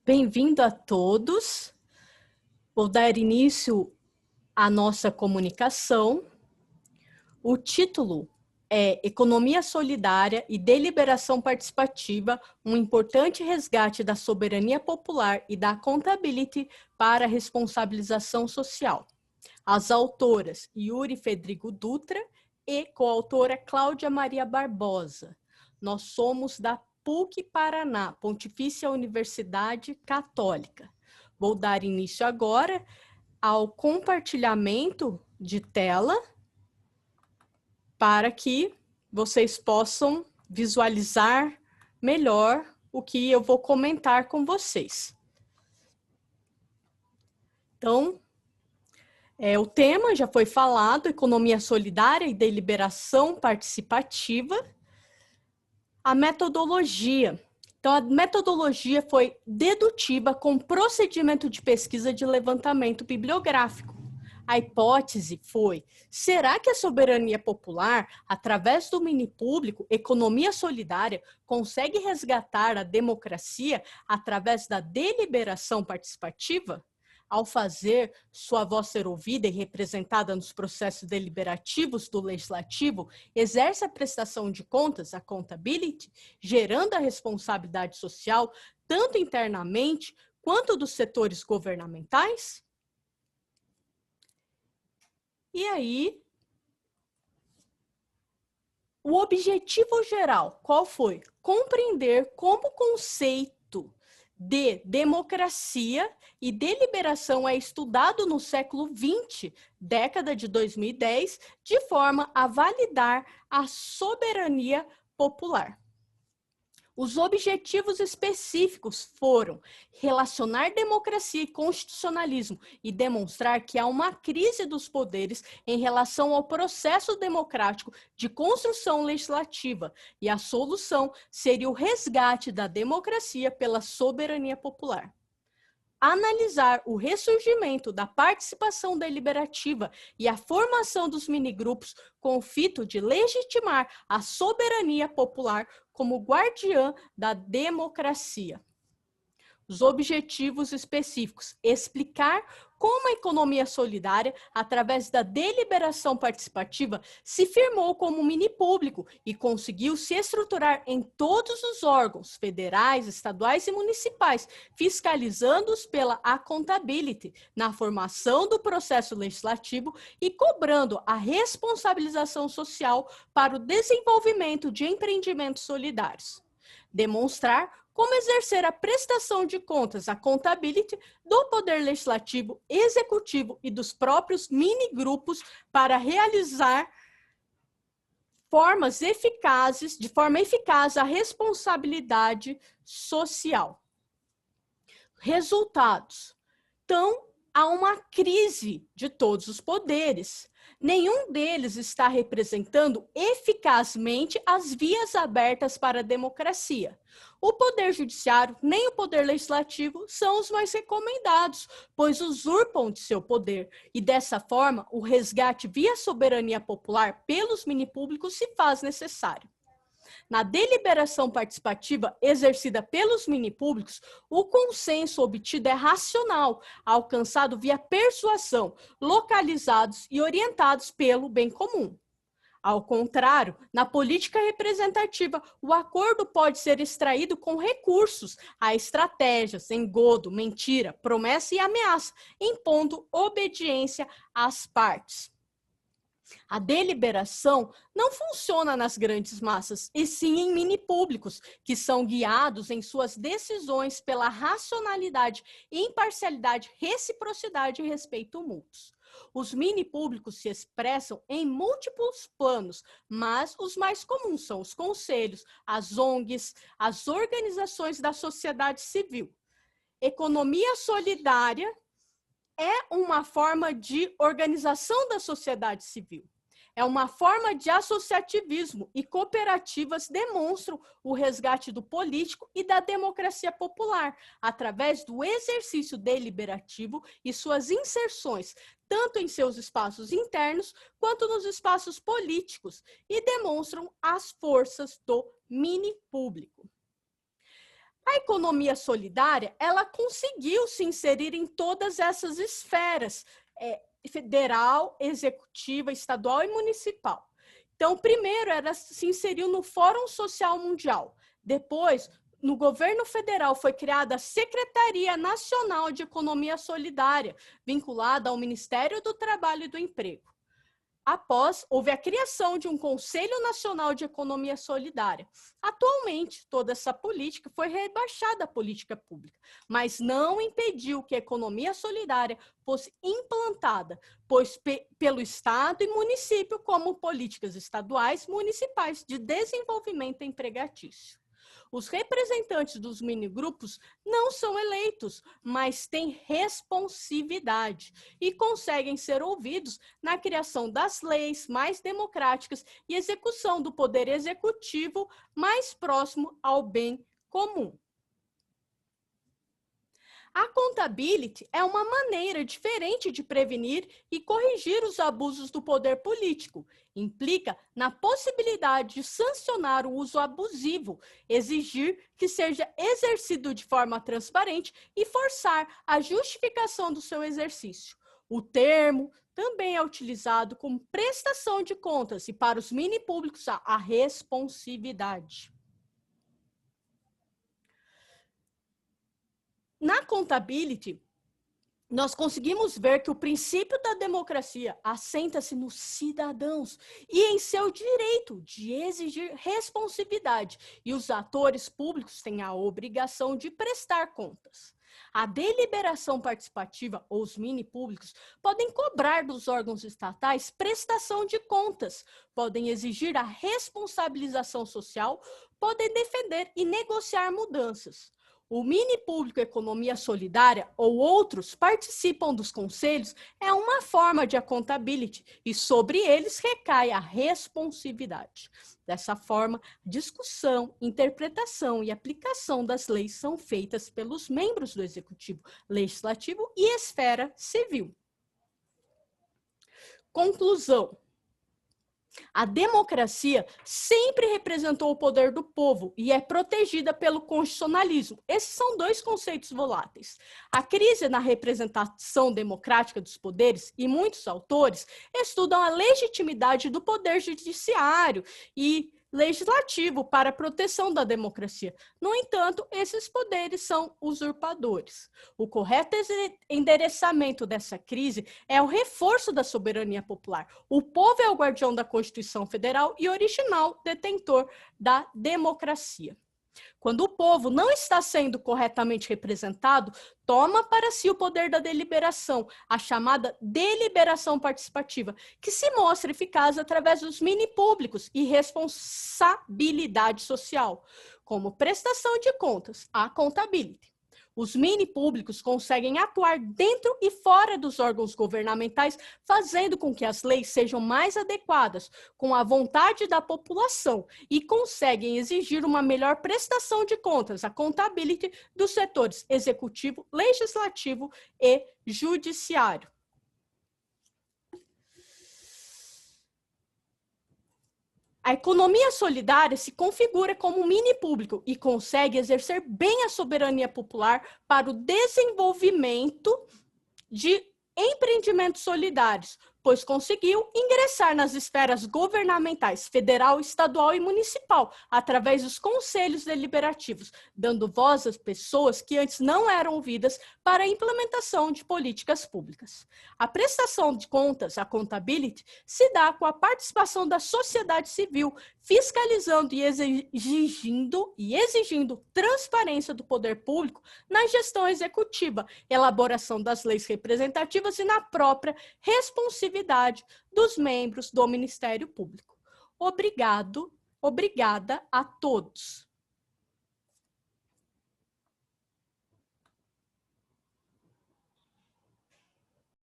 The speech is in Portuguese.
Bem-vindo a todos. Vou dar início à nossa comunicação. O título é Economia Solidária e Deliberação Participativa, um importante resgate da soberania popular e da accountability para a responsabilização social. As autoras Yuri Fedrigo Dutra e coautora Cláudia Maria Barbosa. Nós somos da PUC Paraná, Pontifícia Universidade Católica. Vou dar início agora ao compartilhamento de tela para que vocês possam visualizar melhor o que eu vou comentar com vocês. Então, o tema já foi falado, economia solidária e deliberação participativa. A metodologia. Então, a metodologia foi dedutiva com procedimento de pesquisa de levantamento bibliográfico. A hipótese foi, será que a soberania popular, através do minipúblico, economia solidária, consegue resgatar a democracia através da deliberação participativa? Ao fazer sua voz ser ouvida e representada nos processos deliberativos do Legislativo, exerce a prestação de contas, a accountability, gerando a responsabilidade social, tanto internamente quanto dos setores governamentais? E aí, o objetivo geral, qual foi? Compreender como o conceito de democracia e deliberação é estudado no século XX, década de 2010, de forma a validar a soberania popular. Os objetivos específicos foram relacionar democracia e constitucionalismo e demonstrar que há uma crise dos poderes em relação ao processo democrático de construção legislativa, e a solução seria o resgate da democracia pela soberania popular. Analisar o ressurgimento da participação deliberativa e a formação dos minigrupos com o fito de legitimar a soberania popular como guardiã da democracia. Os objetivos específicos: explicar como a economia solidária, através da deliberação participativa, se firmou como minipúblico e conseguiu se estruturar em todos os órgãos federais, estaduais e municipais, fiscalizando-os pela accountability na formação do processo legislativo e cobrando a responsabilização social para o desenvolvimento de empreendimentos solidários. Demonstrar como exercer a prestação de contas, a accountability, do Poder Legislativo, Executivo e dos próprios mini-grupos para realizar de forma eficaz a responsabilidade social. Resultados. Então, há uma crise de todos os poderes. Nenhum deles está representando eficazmente as vias abertas para a democracia. O Poder Judiciário nem o Poder Legislativo são os mais recomendados, pois usurpam de seu poder, e dessa forma o resgate via soberania popular pelos minipúblicos se faz necessário. Na deliberação participativa exercida pelos minipúblicos, o consenso obtido é racional, alcançado via persuasão, localizados e orientados pelo bem comum. Ao contrário, na política representativa, o acordo pode ser extraído com recursos a estratégias, engodo, mentira, promessa e ameaça, impondo obediência às partes. A deliberação não funciona nas grandes massas, e sim em minipúblicos, que são guiados em suas decisões pela racionalidade, imparcialidade, reciprocidade e respeito mútuos. Os minipúblicos se expressam em múltiplos planos, mas os mais comuns são os conselhos, as ONGs, as organizações da sociedade civil. Economia solidária é uma forma de organização da sociedade civil. É uma forma de associativismo, e cooperativas demonstram o resgate do político e da democracia popular, através do exercício deliberativo e suas inserções, tanto em seus espaços internos quanto nos espaços políticos, e demonstram as forças do minipúblico. A economia solidária, ela conseguiu se inserir em todas essas esferas, federal, executiva, estadual e municipal. Então, primeiro, ela se inseriu no Fórum Social Mundial. Depois, no governo federal, foi criada a Secretaria Nacional de Economia Solidária, vinculada ao Ministério do Trabalho e do Emprego. Após, houve a criação de um Conselho Nacional de Economia Solidária. Atualmente, toda essa política foi rebaixada à política pública, mas não impediu que a economia solidária fosse implantada, pois pelo Estado e município, como políticas estaduais, municipais de desenvolvimento empregatício. Os representantes dos minigrupos não são eleitos, mas têm responsividade e conseguem ser ouvidos na criação das leis mais democráticas e execução do poder executivo mais próximo ao bem comum. A accountability é uma maneira diferente de prevenir e corrigir os abusos do poder político. Implica na possibilidade de sancionar o uso abusivo, exigir que seja exercido de forma transparente e forçar a justificação do seu exercício. O termo também é utilizado como prestação de contas e para os mini públicos a responsividade. Na accountability, nós conseguimos ver que o princípio da democracia assenta-se nos cidadãos e em seu direito de exigir responsividade, e os atores públicos têm a obrigação de prestar contas. A deliberação participativa, ou os mini-públicos, podem cobrar dos órgãos estatais prestação de contas, podem exigir a responsabilização social, podem defender e negociar mudanças. O mini público Economia Solidária ou outros participam dos conselhos é uma forma de accountability e sobre eles recai a responsividade. Dessa forma, discussão, interpretação e aplicação das leis são feitas pelos membros do Executivo, Legislativo e Esfera Civil. Conclusão. A democracia sempre representou o poder do povo e é protegida pelo constitucionalismo. Esses são dois conceitos voláteis. A crise na representação democrática dos poderes, e muitos autores estudam a legitimidade do poder judiciário e legislativo para a proteção da democracia. No entanto, esses poderes são usurpadores. O correto endereçamento dessa crise é o reforço da soberania popular. O povo é o guardião da Constituição Federal e original detentor da democracia. Quando o povo não está sendo corretamente representado, toma para si o poder da deliberação, a chamada deliberação participativa, que se mostra eficaz através dos mini-públicos e responsabilidade social, como prestação de contas, a accountability. Os mini-públicos conseguem atuar dentro e fora dos órgãos governamentais, fazendo com que as leis sejam mais adequadas com a vontade da população e conseguem exigir uma melhor prestação de contas, a accountability dos setores executivo, legislativo e judiciário. A economia solidária se configura como um mini público e consegue exercer bem a soberania popular para o desenvolvimento de empreendimentos solidários, pois conseguiu ingressar nas esferas governamentais, federal, estadual e municipal, através dos conselhos deliberativos, dando voz às pessoas que antes não eram ouvidas para a implementação de políticas públicas. A prestação de contas, a accountability, se dá com a participação da sociedade civil, fiscalizando e exigindo transparência do poder público na gestão executiva, elaboração das leis representativas e na própria responsabilidade dos membros do Ministério Público. Obrigada a todos.